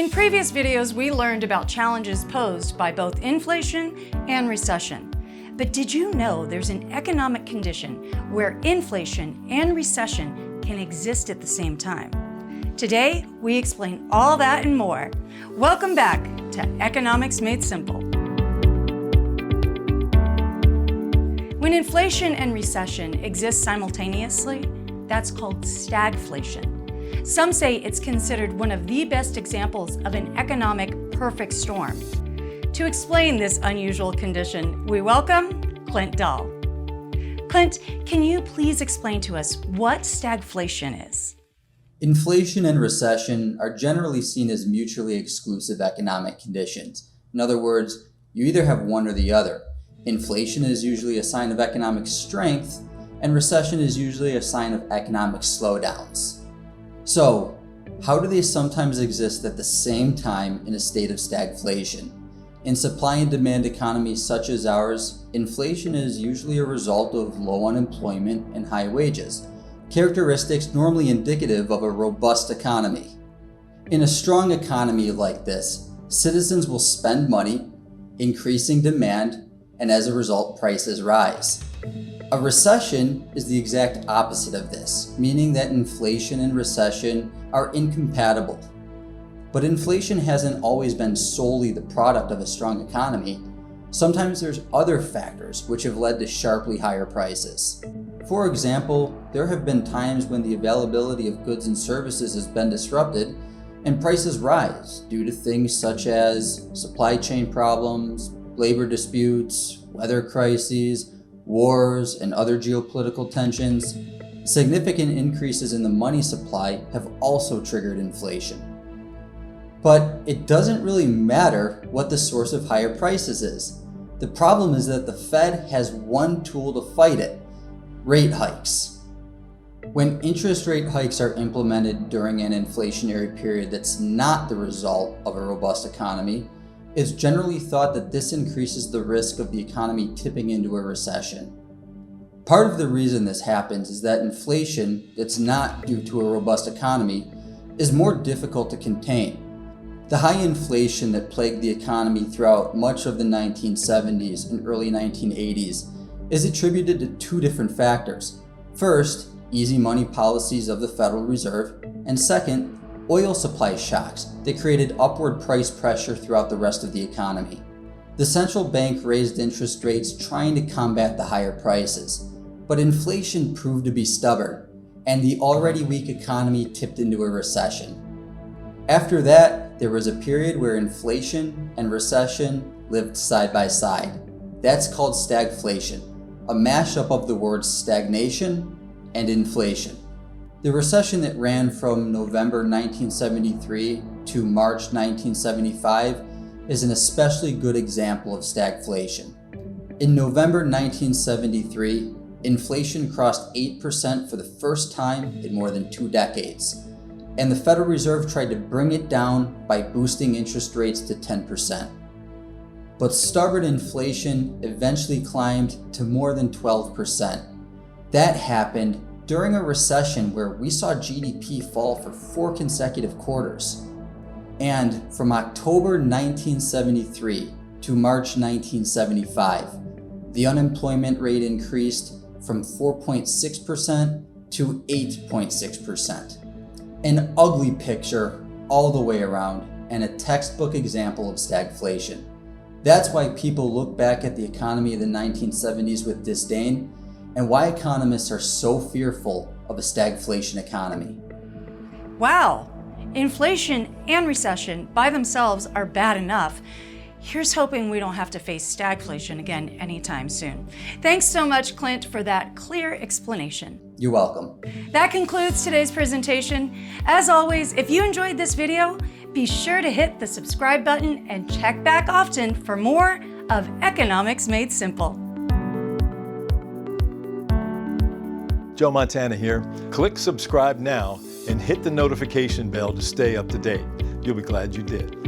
In previous videos, we learned about challenges posed by both inflation and recession. But did you know there's an economic condition where inflation and recession can exist at the same time? Today, we explain all that and more. Welcome back to Economics Made Simple. When inflation and recession exist simultaneously, that's called stagflation. Some say it's considered one of the best examples of an economic perfect storm. To explain this unusual condition, we welcome Clint Dahl. Clint, can you please explain to us what stagflation is? Inflation and recession are generally seen as mutually exclusive economic conditions. In other words, you either have one or the other. Inflation is usually a sign of economic strength, and recession is usually a sign of economic slowdowns. So, how do they sometimes exist at the same time in a state of stagflation? In supply and demand economies such as ours, inflation is usually a result of low unemployment and high wages, characteristics normally indicative of a robust economy. In a strong economy like this, citizens will spend money, increasing demand, and as a result, prices rise. A recession is the exact opposite of this, meaning that inflation and recession are incompatible. But inflation hasn't always been solely the product of a strong economy. Sometimes there's other factors which have led to sharply higher prices. For example, there have been times when the availability of goods and services has been disrupted and prices rise due to things such as supply chain problems, labor disputes, weather crises, wars, and other geopolitical tensions. Significant increases in the money supply have also triggered inflation. But it doesn't really matter what the source of higher prices is. The problem is that the Fed has one tool to fight it: rate hikes. When interest rate hikes are implemented during an inflationary period that's not the result of a robust economy, it's generally thought that this increases the risk of the economy tipping into a recession. Part of the reason this happens is that inflation that's not due to a robust economy is more difficult to contain. The high inflation that plagued the economy throughout much of the 1970s and early 1980s is attributed to two different factors. First, easy money policies of the Federal Reserve, and second, oil supply shocks that created upward price pressure throughout the rest of the economy. The central bank raised interest rates trying to combat the higher prices, but inflation proved to be stubborn, and the already weak economy tipped into a recession. After that, there was a period where inflation and recession lived side by side. That's called stagflation, a mashup of the words stagnation and inflation. The recession that ran from November 1973 to March 1975 is an especially good example of stagflation. In November 1973, inflation crossed 8% for the first time in more than 2 decades, and the Federal Reserve tried to bring it down by boosting interest rates to 10%. But stubborn inflation eventually climbed to more than 12%. That happened during a recession where we saw GDP fall for 4 consecutive quarters. And from October 1973 to March 1975, the unemployment rate increased from 4.6% to 8.6%. An ugly picture all the way around, and a textbook example of stagflation. That's why people look back at the economy of the 1970s with disdain, and why economists are so fearful of a stagflation economy. Wow, inflation and recession by themselves are bad enough. Here's hoping we don't have to face stagflation again anytime soon. Thanks so much, Clint, for that clear explanation. You're welcome. That concludes today's presentation. As always, if you enjoyed this video, be sure to hit the subscribe button and check back often for more of Economics Made Simple. Joe Montana here. Click subscribe now and hit the notification bell to stay up to date. You'll be glad you did.